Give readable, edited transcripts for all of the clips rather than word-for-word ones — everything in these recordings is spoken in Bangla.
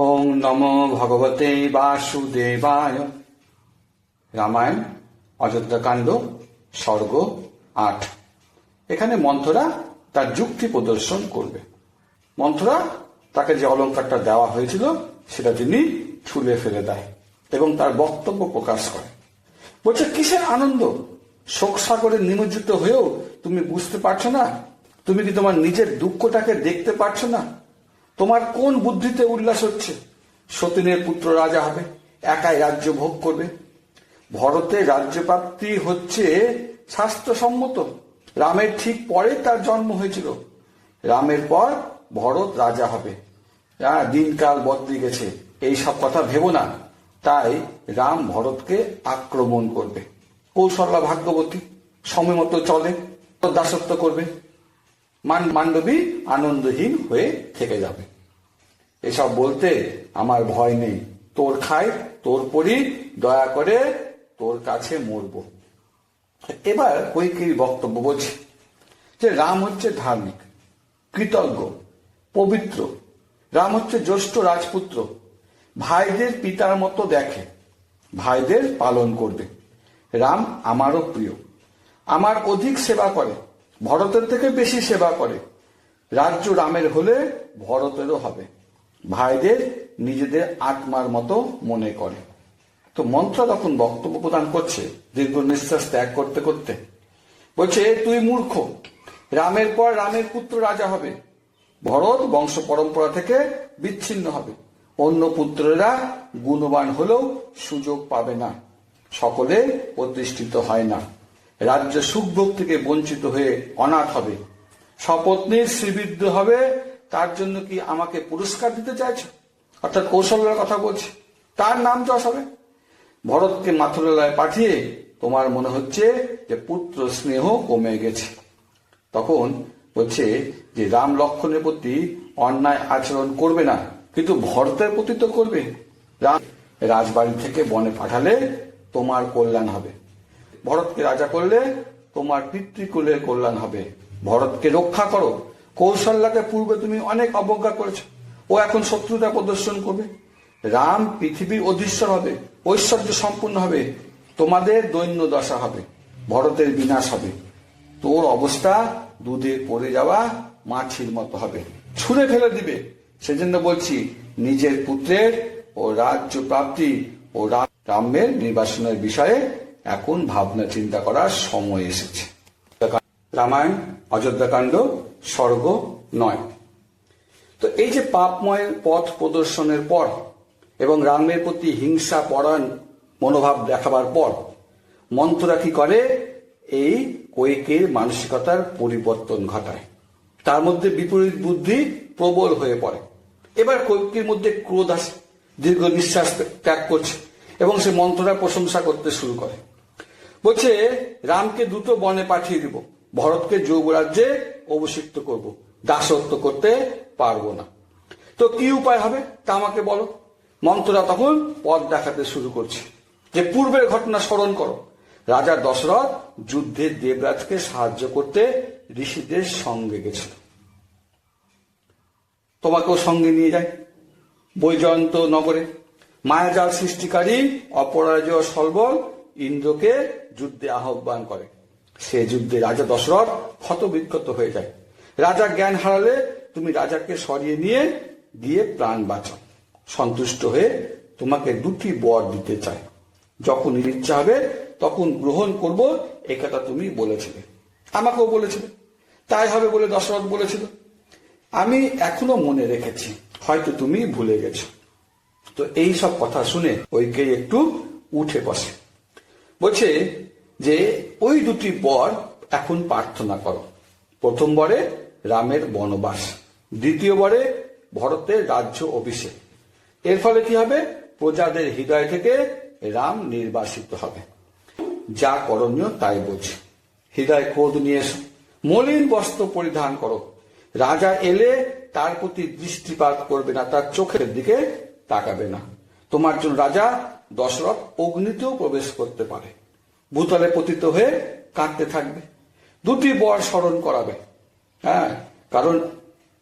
ওং নমো ভগবতে বাসুদেবায়। রামায়ণ অযোধ্যাকাণ্ড স্বর্গ ৮। এখানে মন্থরা তার যুক্তি প্রদর্শন করবে। মন্থরা তাকে যে অলঙ্কারটা দেওয়া হয়েছিল সেটা তিনি ছুলে ফেলে দেয় এবং তার বক্তব্য প্রকাশ করে। বলছে, কিসের আনন্দ? শোক সাগরে নিমজ্জিত হয়েও তুমি বুঝতে পারছো না? তুমি কি তোমার নিজের দুঃখটাকে দেখতে পারছো না? তোমার কোন বুদ্ধিতে উল্লাস হচ্ছে? সতীনের পুত্র রাজা হবে, একাই রাজ্য ভোগ করবে। ভরতের রাজ্যপ্রাপ্তি হচ্ছে শাস্ত্রসম্মত। রামের ঠিক পরে তার জন্ম হয়েছিল। রামের পর ভরত রাজা হবে। দিনকাল বদলে গেছে, এই সব কথা ভেবো না। তাই রাম ভরতকে আক্রমণ করবে। কৌশল্যা ভাগ্যবতী সময় মতো চলে, দাসত্ব করবে। মান্ডবী আনন্দহীন হয়ে থেকে যাবে। এসব বলতে আমার ভয় নেই। তোর খাই, তোর পরি, দয়া করে তোর কাছে মরব। এবার কৈকেয়ীর বক্তব্য বলছে যে রাম হচ্ছে ধার্মিক, কৃতজ্ঞ, পবিত্র। রাম হচ্ছে জ্যেষ্ঠ রাজপুত্র। ভাইদের পিতার মতো দেখে, ভাইদের পালন করবে। রাম আমারও প্রিয়, আমার অধিক সেবা করে, ভরতের থেকে বেশি সেবা করে। রাজ্য রামের হলে ভরতেরও হবে। ভাইদের নিজেদের আত্মার মতো মনে করে। তো মন্ত্র তখন বক্তব্য প্রদান করছে, দীর্ঘ নিঃশ্বাস ত্যাগ করতে করতে বলছে, তুই মূর্খ। রামের পর রামের পুত্র রাজা হবে। ভরত বংশ পরম্পরা থেকে বিচ্ছিন্ন হবে। অন্য পুত্রেরা গুণবান হলেও সুযোগ পাবে না। সকলে প্রতিষ্ঠিত হয় না। রাজ্য সুখভোগ থেকে বঞ্চিত হয়ে অনাথ হবে। সপত্নীর শ্রীবৃদ্ধ হবে। তার জন্য কি আমাকে পুরস্কার দিতে চাইছ? অর্থাৎ কৌশল্যার কথা বলছে। তার নাম যশ হবে। ভরতকে মাথুরালয়ে পাঠিয়ে তোমার মনে হচ্ছে যে পুত্র স্নেহ কমে গেছে। তখন বলছে যে রাম লক্ষ্মণের প্রতি অন্যায় আচরণ করবে না, কিন্তু ভরতের প্রতি তো করবে। রাম রাজবাড়ি থেকে বনে পাঠালে তোমার কল্যাণ হবে। ভরতকে রাজা করলে তোমার পিতৃকুলের কল্যাণ হবে। ভরতকে রক্ষা করো। কৌশল্যাকে পূর্বে তুমি অনেক অবজ্ঞা করেছো, ও এখন শত্রুতা প্রদর্শন করবে। রাম পৃথিবীর অধীশ্বর হবে, ঐশ্বর্য সম্পূর্ণ হবে। তোমাদের দৈন্য দশা হবে, ভরতের বিনাশ হবে। তোর অবস্থা দুধে পড়ে যাওয়া মাছির মতো হবে, ছুঁড়ে ফেলে দিবে। সেজন্য বলছি, নিজের পুত্রের ও রাজ্য প্রাপ্তি ও রামের নির্বাসনের বিষয়ে এখন ভাবনা চিন্তা করার সময় এসেছে। রামায়ণ অযোধ্যাকাণ্ড স্বর্গ ৯। তো এই যে পাপময় পথ প্রদর্শনের পর এবং রামের প্রতি হিংসা পরায়ণ মনোভাব দেখাবার পর মন্থরা কি করে? এই কৈকেয়ীর মানসিকতার পরিবর্তন ঘটায়। তার মধ্যে বিপরীত বুদ্ধি প্রবল হয়ে পড়ে। এবার কৈকেয়ীর মধ্যে ক্রোধ আসে, দীর্ঘ নিঃশ্বাস ত্যাগ করছে এবং সে মন্থরার প্রশংসা করতে শুরু করে। বলছে, রামকে দ্রুত বনে পাঠিয়ে দিব, ভরতকে যুবরাজ্যে অভিষিক্ত করব, দাসত্ব করতে পারবো না। তো কি উপায় হবে তা আমাকে বলো। মন্থরা তখন পথ দেখাতে শুরু করছে যে পূর্বের ঘটনা স্মরণ করো। রাজা দশরথ যুদ্ধে দেবরাজকে সাহায্য করতে ঋষিদের সঙ্গে গেছিল। তোমাকেও সঙ্গে নিয়ে যায়। বৈজয়ন্ত নগরে মায়াজাল সৃষ্টিকারী অপরাজয় সলবল ইন্দ্রকে যুদ্ধে আহ্বান করে। সে যুদ্ধে রাজা দশরথ ক্ষতবিক্ষত হয়ে যায়। রাজা জ্ঞান হারালে তুমি রাজাকে সরিয়ে নিয়ে গিয়ে প্রাণ বাঁচাও। সন্তুষ্ট হয়ে তোমাকে দুটি বর দিতে চায়। যখন ইচ্ছা হবে তখন গ্রহণ করব, এ কথা তুমি বলেছিলে, আমাকেও বলেছিলে। তাই হবে বলে দশরথ বলেছিল। আমি এখনো মনে রেখেছি, হয়তো তুমি ভুলে গেছো। তো এই সব কথা শুনে কৈকেয়ী একটু উঠে বসে। বলছে যে ওই দুটি বর এখন প্রার্থনা করো। প্রথম বরে রামের বনবাস, দ্বিতীয় বরে ভরতের রাজ্য অভিষেক। এর ফলে কি হবে? প্রজাদের হৃদয় থেকে রাম নির্বাসিত হবে। যা করণীয় তাই বোঝে। হৃদয় ক্রোধ নিয়ে এসো, মলিন বস্ত্র পরিধান করো। রাজা এলে তার প্রতি দৃষ্টিপাত করবে না, তার চোখের দিকে তাকাবে না। তোমার জন্য রাজা দশরথ অগ্নিতেও প্রবেশ করতে পারে, ভূতলে পতিত হয়ে কাঁদতে থাকবে। দুটি বর স্মরণ করাবে।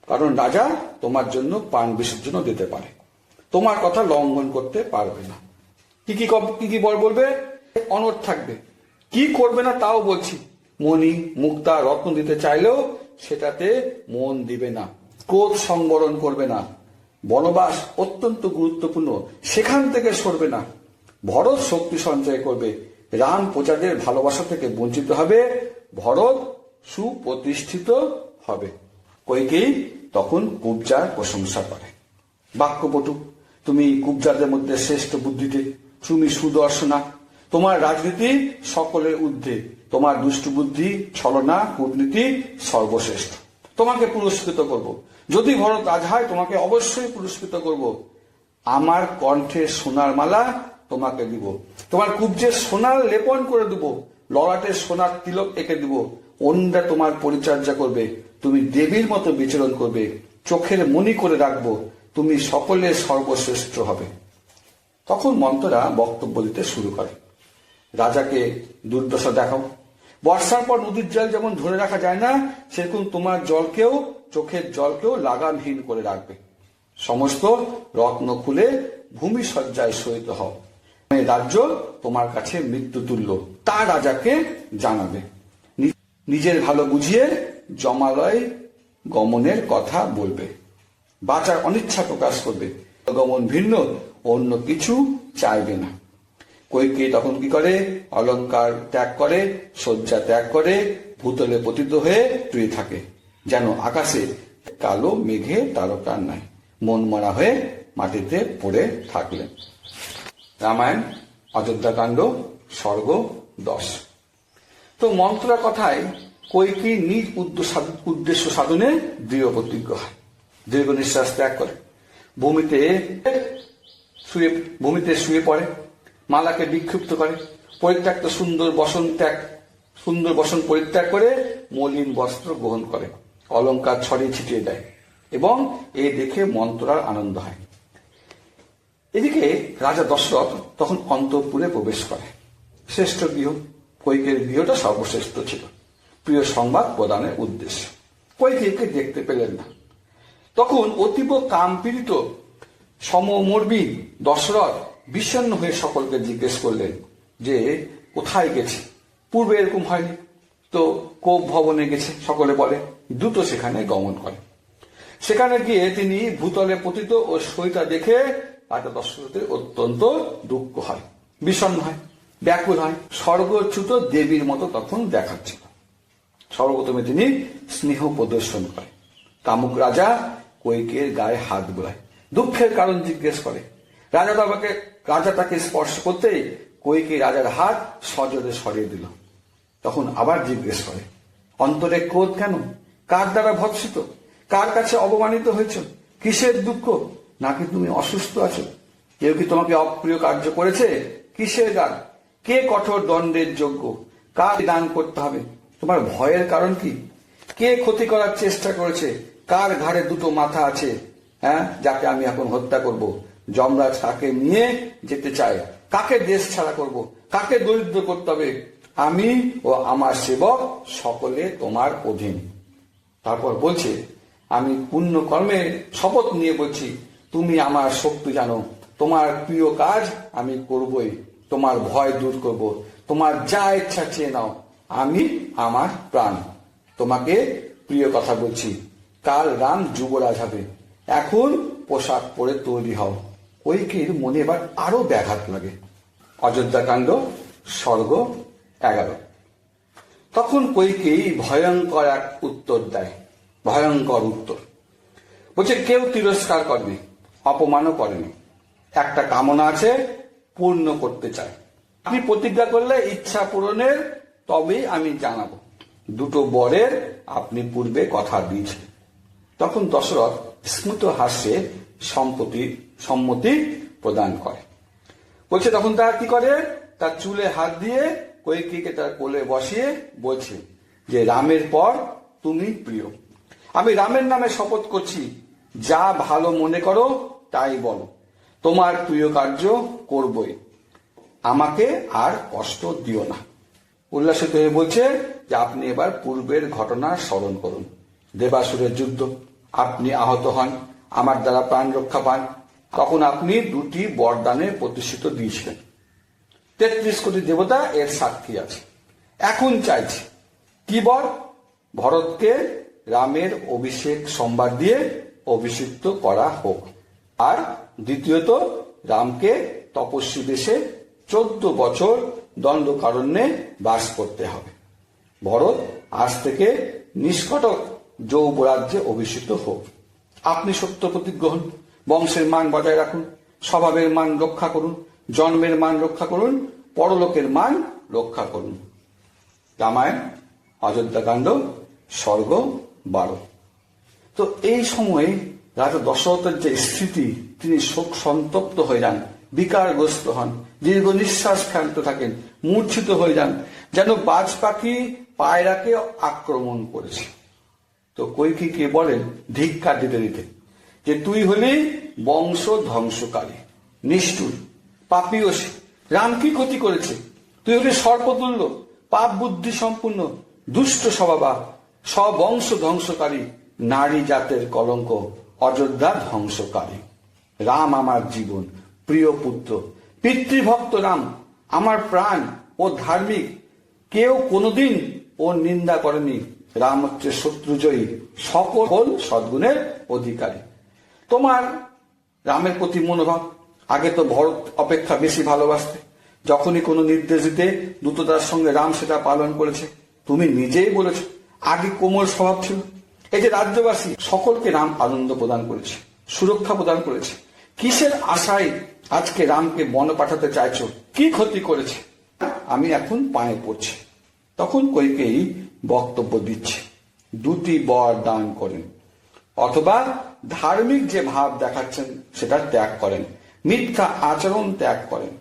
কারণ রাজা তোমার জন্য প্রাণ বিসর্জন দিতে পারে। তোমার কথা লঙ্ঘন করতে পারবে না। কি কি বলবে? অনড় থাকবে। কি করবে না তাও বলছি। মণি, মুক্তা, রত্ন দিতে চাইলেও সেটাতে মন দিবে না। ক্রোধ সংবরণ করবে না। বনবাস অত্যন্ত গুরুত্বপূর্ণ, সেখান থেকে সরবে না। ভরত শক্তি সঞ্চয় করবে। রাম প্রজাদের ভালোবাসা থেকে বঞ্চিত হবে। ভরত সুপ্রতিষ্ঠিত হবে। কইকেয়ী তখন কুব্জার প্রশংসা করে। বাক্যপটু, তুমি কুব্জাদের মধ্যে শ্রেষ্ঠ বুদ্ধিতে, তুমি সুদর্শনা, তোমার রাজনীতি সকলের ঊর্ধ্বে, তোমার দুষ্টু বুদ্ধি, ছলনা, কূটনীতি সর্বশ্রেষ্ঠ। তোমাকে পুরস্কৃত করব। যদি ভরত রাজা হয় তোমাকে অবশ্যই পুরস্কৃত করব। আমার কণ্ঠে সোনার মালা তোমাকে দিব, তোমার কুব্জে সোনার লেপন করে দেব, ললাটে সোনার তিলক এঁকে দিব। অন্যরা তোমার পরিচর্যা করবে, তুমি দেবীর মতো বিচরণ করবে। চোখের মণি করে রাখবো, তুমি সকলের সর্বশ্রেষ্ঠ হবে। তখন মন্ত্ররা বক্তব্য দিতে শুরু করে। রাজাকে দুর্দশা দেখাও। বর্ষার পর নদীর জল যেমন ধরে রাখা যায় না, সেরকম তোমার জলকেও, চোখের জলকেও লাগামহীন করে রাখবে। সমস্ত রত্ন খুলে ভূমি সজ্জায় সহিত হও। রাজ্য তোমার কাছে মৃত্যু তুল্য, তা রাজাকে জানাবে। নিজের ভালো বুঝিয়ে জমালয় গমনের কথা বলবে। বাঁচার অনিচ্ছা প্রকাশ করবে। গমন ভিন্ন অন্য কিছু চাইবে না। কইকেয়ী তখন কি করে? অলংকার ত্যাগ করে, শয্যা ত্যাগ করে, ভূতলে পতিত হয়ে শুয়ে থাকে, যেন আকাশে কালো মেঘে তারকার নাই, মন মরা হয়ে মাটিতে পড়ে থাকলেন। রামায়ণ অযোধ্যাকাণ্ড সর্গ 10। তো মন্ত্রা কথায় কইকেয়ী নিজ উদ্দেশ্য সাধনে দৃঢ় প্রতিজ্ঞ হয়। দীর্ঘ নিঃশ্বাস ত্যাগ করে ভূমিতে শুয়ে পড়ে। মালাকে বিক্ষিপ্ত করে। পরিত্যক্ত সুন্দর বসন পরিত্যাগ করে মলিন বস্ত্র গ্রহণ করে। অলংকার ছড়িয়ে ছিটিয়ে দেয় এবং এ দেখে মন্ত্রার আনন্দ হয়। এদিকে রাজা দশরথ তখন অন্তঃপুরে প্রবেশ করে। শ্রেষ্ঠ গৃহ, কইকেয়ীর গৃহটা সর্বশ্রেষ্ঠ ছিল, প্রিয় সংবাদ প্রদানের উদ্দেশ্যে। কইকেয়ীকে দেখতে পেলেন না। তখন অতীব কামপীড়িত সমমর্মী দশরথ বিষণ্ণ হয়ে সকলকে জিজ্ঞেস করলেন যে কোথায় গেছে, পূর্বে এরকম হয়নি তো। কোপ ভবনে গেছে সকলে বলে। দ্রুত সেখানে গমন করে। সেখানে গিয়ে তিনি ভূতলে পতিত ও সইতা দেখে রাজা দশরথের অত্যন্ত দুঃখ হয়, বিষণ্ণ হয়, ব্যাকুল হয়। স্বর্গচ্যুত দেবীর মতো তখন দেখাচ্ছিল। সর্বপ্রথমে তিনি স্নেহ প্রদর্শন করে। কামুক রাজা কইকেয়ীর গায়ে হাত বোলায়, দুঃখের কারণ জিজ্ঞেস করে। রাজা তাকে স্পর্শ করতেই কইকেয়ী রাজার হাত সজোরে সরিয়ে দিল। তখন আবার জিজ্ঞেস করে, অন্তরে ক্রোধ কেন? কার দ্বারা ভৎসিত? কার কাছে অপমানিত হয়েছ? কিসের দুঃখ? নাকি তুমি অসুস্থ আছো? কেউ কি তোমাকে অপ্রিয় কার্য করেছে? কিসের গান? কে কঠোর দণ্ডের যোগ্য? কার দান করতে হবে? তোমার ভয়ের কারণ কি? কে ক্ষতি করার চেষ্টা করেছে? কার ঘাড়ে দুটো মাথা আছে, যাকে আমি এখন হত্যা করব? যমরাজ কাকে নিয়ে যেতে চায়? কাকে দেশ ছাড়া করব? কাকে দরিদ্র করতে হবে? আমি ও আমার সেবক সকলে তোমার অধীন। তারপর বলছে, আমি পুণ্য কর্মে শপথ নিয়ে বলছি, তুমি আমার শক্তি জানো। তোমার প্রিয় কাজ আমি করবই। তোমার ভয় দূর করব। তোমার যা ইচ্ছা চেয়ে নাও। আমি আমার প্রাণ। তোমাকে প্রিয় কথা বলছি, কাল রাম যুবরাজ হবে। এখন পোশাক পরে তৈরি হও। কইকেয়ীর মনে এবার আরো ব্যাঘাত লাগে। অযোধ্যাকাণ্ড সর্গ 11। তখন কইকেয়ী ভয়ঙ্কর এক উত্তর দেয়। ভয়ঙ্কর উত্তর বলছে, কেউ তিরস্কার করেনি, অপমানও করেনি। একটা কামনা আছে, পূর্ণ করতে চায়। আপনি প্রতিজ্ঞা করলে ইচ্ছা পূরণের তবেই আমি জানাবো। দুটো বরের আপনি পূর্বে কথা দিয়েছেন। তখন দশরথ স্মিত হাস্যে সম্মতি প্রদান করে। বলছে, তখন তারা কি করে? তার চুলে হাত দিয়ে কইকেয়ীকে তার কোলে বসিয়ে বলছে যে রামের পর তুমি প্রিয়। আমি রামের নামে শপথ করছি, যা ভালো মনে করো তাই বলো। তোমার প্রিয় কার্য করবই। আমাকে আর কষ্ট দিও না। উল্লাসিত হয়ে বলছে যে আপনি এবার পূর্বের ঘটনা স্মরণ করুন। দেবাসুরের যুদ্ধ, আপনি আহত হন, আমার দ্বারা প্রাণ রক্ষা পান। তখন আপনি দুটি বরদানে প্রতিষ্ঠিত দিয়েছিলেন। 33 কোটি দেবতা এর সাক্ষী আছে। এখন চাইছি কি বর? ভরতকে রামের অভিষেক সোমবার দিয়ে অভিষিক্ত করা হোক, আর দ্বিতীয়ত রামকে তপস্বী দেশে 14 বছর দণ্ডকারণ্যে বাস করতে হবে। ভরত আজ থেকে নিষ্কটক যৌবরাজ্যে অভিষিক্ত হোক। আপনি সত্য প্রতিজ্ঞ হন, বংশের মান বজায় রাখুন, স্বভাবের মান রক্ষা করুন, জন্মের মান রক্ষা করুন, পরলোকের মান রক্ষা করুন। রামায়ণ অযোধ্যাকাণ্ড সর্গ 12। তো এই সময়ে রাজা দশরথের যে স্থিতি, তিনি শোক সন্তপ্ত হয়ে যান, বিকারগ্রস্ত হন, দীর্ঘ নিঃশ্বাস ফেলতে থাকেন, মূর্ছিত হয়ে যান, যেন বাজ পাখি পায়রাকে আক্রমণ করেছে। তো কৈকেয়ীকে বলেন ধিক্কার দিতে দিতে যে তুই হলি বংশ ধ্বংসকারী, নিষ্ঠুর, পাপীয়সী। রাম কি ক্ষতি করেছে? তুই হলি সর্পতুল্য, পাপ বুদ্ধি সম্পূর্ণ, দুষ্ট স্বভাবা, স্ববংশ ধ্বংসকারী, নারী জাতের কলঙ্ক, অযোধ্যা ধ্বংসকারী। রাম আমার জীবন, প্রিয় পুত্র, পিতৃভক্ত রাম আমার প্রাণ ও ধার্মিক। কেউ কোনোদিন ওর নিন্দা করেনি। রাম হচ্ছে শত্রুজয়ী, সকল সদ্গুণের অধিকারী। তোমার রামের প্রতি মনোভাব, আগে তো ভরত অপেক্ষা বেশি ভালোবাসতে। যখনই কোনো নির্দেশ দিতে দ্রুততার সঙ্গে রাম সেটা পালন করেছে। তুমি নিজেই বলেছ আগে কোমল স্বভাব ছিল। এই যে রাজ্যবাসী সকলকে রাম আনন্দ প্রদান করেছে, সুরক্ষা প্রদান করেছে। কিসের আশায় আজকে রামকে বনে পাঠাতে চাইছো? কি ক্ষতি করেছে? আমি এখন পায়ে পড়ছি। তখন কৈকেয়ী বক্তব্য দিচ্ছে, দুটি বর দান করেন, অথবা ধার্মিক যে ভাব দেখাচ্ছেন সেটা ত্যাগ করেন, মিথ্যা আচরণ ত্যাগ করেন।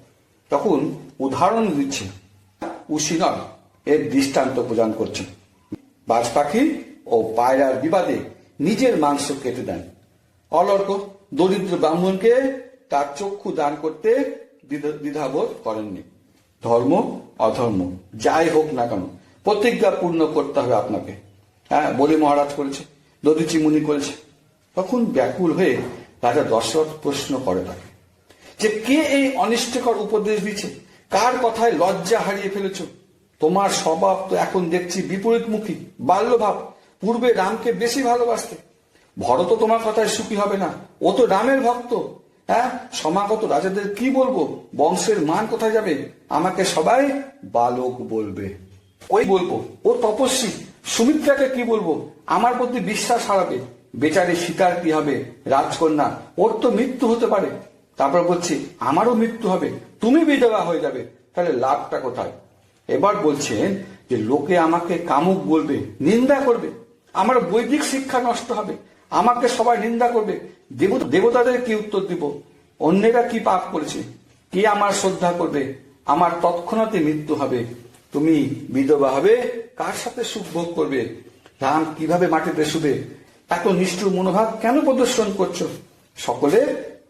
তখন উদাহরণ দিচ্ছে, উশিনর এর দৃষ্টান্ত প্রদান করছেন। বাজ পাখি ও পায়রার বিবাদে নিজের মাংস কেটে দেন। অলর্ক দরিদ্র ব্রাহ্মণকে তার চক্ষু দান করতে দ্বিধাবোধ করেননি। ধর্ম অধর্ম যাই হোক না কেন প্রতিজ্ঞা পূর্ণ করতে হবে আপনাকে। হ্যাঁ, বলি মহারাজ করেছে, দধিচি মুনি করেছে। তখন ব্যাকুল হয়ে রাজা দশরথ প্রশ্ন করে তাকে যে কে এই অনিষ্টকর উপদেশ দিচ্ছে? কার কথায় লজ্জা হারিয়ে ফেলেছ? তোমার স্বভাব তো এখন দেখছি বিপরীতমুখী, বাল্যভাব। পূর্বে রামকে বেশি ভালোবাসতে। ভরত তোমার কথায় সুখী হবে না, ও তো রামের ভক্ত। হ্যাঁ, সমাগত রাজাদের কি বলবো? বংশের মান কোথায় যাবে? আমাকে সবাই বালক বলবে। ওই বলবো ও তপস্বী। সুমিত্রাকে কি বলবো? আমার প্রতি বিশ্বাস হারাবে। বেচারি সীতার কি হবে? রাজকন্যা, ওর তো মৃত্যু হতে পারে। তারপর বলছি আমারও মৃত্যু হবে, তুমি বিধবা হয়ে যাবে, তাহলে লাভটা কোথায়? এবার বলছেন যে লোকে আমাকে কামুক বলবে, নিন্দা করবে, আমার বৈদিক শিক্ষা নষ্ট হবে, আমাকে সবাই নিন্দা করবে। দেবতাদের কি উত্তর দিব? অন্যেরা কি পাপ করেছে? কে আমার শ্রদ্ধা করবে? আমার তৎক্ষণাৎ মৃত্যু হবে। তুমি বিধবা হবে, কার সাথে সুখ ভোগ করবে? রাম কিভাবে মাটিতে শুবে? এত নিষ্ঠুর মনোভাব কেন প্রদর্শন করছো? সকলে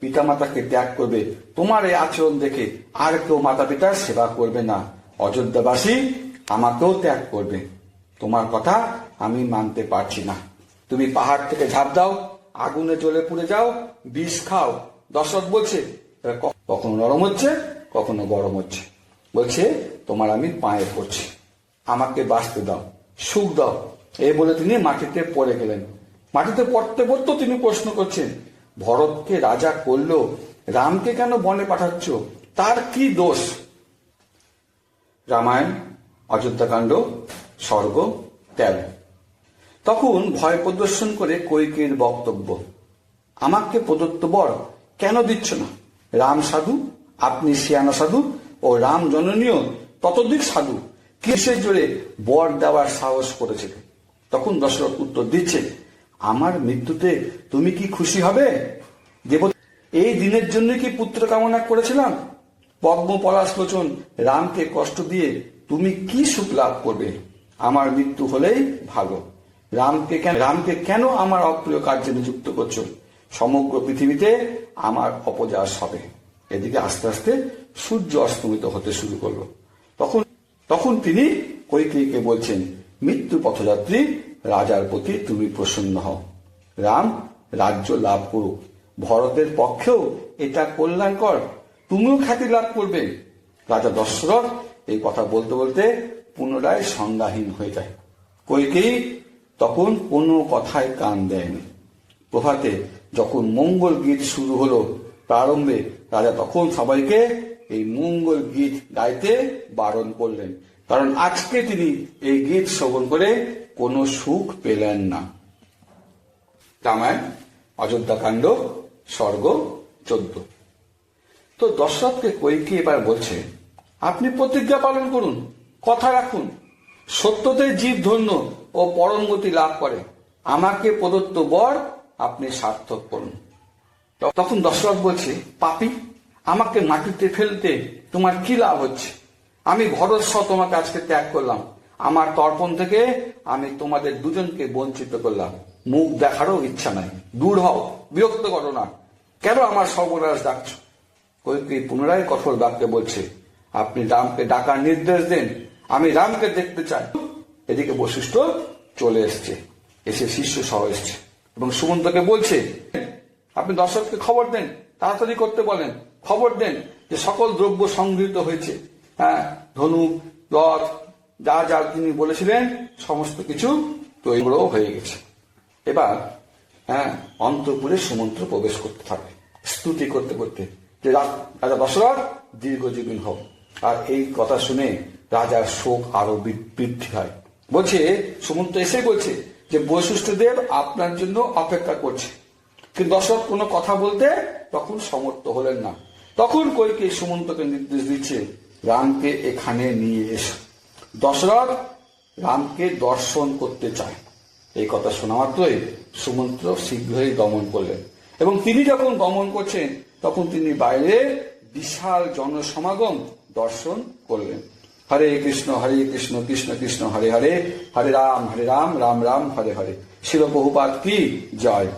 পিতামাতাকে ত্যাগ করবে। তোমার এই আচরণ দেখে আর কেউ মাতা পিতার সেবা করবে না। অযোধ্যাবাসী আমাকেও ত্যাগ করবে। তোমার কথা আমি মানতে পারছি না। তুমি পাহাড় থেকে ঝাঁপ দাও, আগুনে জ্বলে পুড়ে যাও, বিষ খাও। দশরথ বলছে কখনো নরম হচ্ছে, কখনো গরম হচ্ছে। বলছে তোমার আমি পায়ে পড়ছি, আমাকে বাঁচতে দাও, সুখ দাও। এই বলে তিনি মাটিতে পড়ে গেলেন। মাটিতে পড়তে পড়তে তিনি প্রশ্ন করছেন, ভরতকে রাজা করলো, রামকে কেন বনে পাঠাচ্ছ? তার কি দোষ? রামায়ণ অযোধ্যাকাণ্ড সর্গ 13। তখন ভয় প্রদর্শন করে কৈকেয়ীর বক্তব্য, আমাকে প্রদত্ত বর কেন দিচ্ছ না? রাম সাধু, আপনি সিয়ানা সাধু, ও রাম জননীয় ততোধিক সাধু। কিসের জোরে বর দেওয়ার সাহস করেছিল? তখন দশরথ উত্তর দিচ্ছে, আমার মৃত্যুতে তুমি কি খুশি হবে? দেবতা এই দিনের জন্য কি পুত্র কামনা করেছিলাম? পদ্ম পলাশ লোচন রামকে কষ্ট দিয়ে তুমি কি সুখ লাভ করবে? আমার মৃত্যু হলেই ভালো। রামকে কেন আমার অপ্রিয় কার্যে নিযুক্ত করছো? সমগ্র পৃথিবীতে আমার অপযশ হবে। এদিকে আস্তে আস্তে সূর্য অস্তমিত হতে শুরু করলো। তখন তিনি কৈকেয়ীকে বলছেন, মৃত্যু পথযাত্রী রাজার প্রতি তুমি প্রসন্ন হও। রাম রাজ্য লাভ করুক, ভরতের পক্ষেও এটা কল্যাণকর, তুমিও খ্যাতি লাভ করবে। রাজা দশরথ এই কথা বলতে বলতে পুনরায় সংজ্ঞাহীন হয়ে যায়। কইকেয়ী তখন কোনো কথায় কান দেয়নি। প্রভাতে যখন মঙ্গল গীত শুরু হলো, প্রারম্ভে রাজা তখন সবাইকে এই মঙ্গল গীত গাইতে বারণ করলেন, কারণ আজকে তিনি এই গীত শ্রবণ করে কোনো সুখ পেলেন না। রামায়ণ অযোধ্যাকাণ্ড সর্গ 14। তো দশরথকে কইকেয়ী এবার বলছে, আপনি প্রতিজ্ঞা পালন করুন, কথা রাখুন, সত্যতে জীব ধন্য ও পরম গতি লাভ করে, আমাকে প্রদত্ত বর আপনি সার্থক করুন। তখন দশরথ বলছে, পাপী, আমাকে মাটিতে ফেলতে তোমার কি লাভ হচ্ছে? আমি ভরত সহ তোমাকে আজকে ত্যাগ করলাম, আমার তর্পণ থেকে আমি তোমাদের দুজনকে বঞ্চিত করলাম, মুখ দেখারও ইচ্ছা নাই, দূর হও, বিরক্ত করো না, কেন আমার সর্বনাশ ডাকছ? কইকেয়ী পুনরায় কঠোর বাক্যে বলছে, আপনি রামকে ডাকার নির্দেশ দেন, আমি রামকে দেখতে চাই। এদিকে বশিষ্ঠ চলে এসছে, এসে শিষ্য সহ এসছে এবং সুমন্তকে বলছে, আপনি দশরথকে খবর দেন, তাড়াতাড়ি করতে বলেন, খবর দেন যে সকল দ্রব্য সংগৃহীত হয়েছে, হ্যাঁ, ধনুক, রথ, যা যা তিনি বলেছিলেন সমস্ত কিছু তৈরি হয়ে গেছে। এবার অন্তঃপুরে সুমন্ত্র প্রবেশ করতে থাকে, স্তুতি করতে করতে যে রাজা দশরথ দীর্ঘজীবী হোক। আর এই কথা শুনে রাজার শোক আরো বৃদ্ধি হয়। বলছে, সুমন্ত এসে বলছে যে বশিষ্ঠদেব আপনার জন্য অপেক্ষা করছে। কিন্তু দশরথ কোনো কথা বলতে তখন সমর্থ হলেন না। তখন কইকেয়ী সুমন্তকে নির্দেশ দিচ্ছে, রামকে এখানে নিয়ে এসো। দশরথ রামকে দর্শন করতে চায়। এই কথা শোনা মাত্রই সুমন্ত শীঘ্রই গমন করলেন এবং তিনি যখন গমন করছেন তখন তিনি বাইরে বিশাল জনসমাগম দর্শন করলেন। হরে কৃষ্ণ কৃষ্ণ কৃষ্ণ হরে হরে, হরে রাম রাম রাম হরে হরে। শিল প্রভুপাদ কি জয়।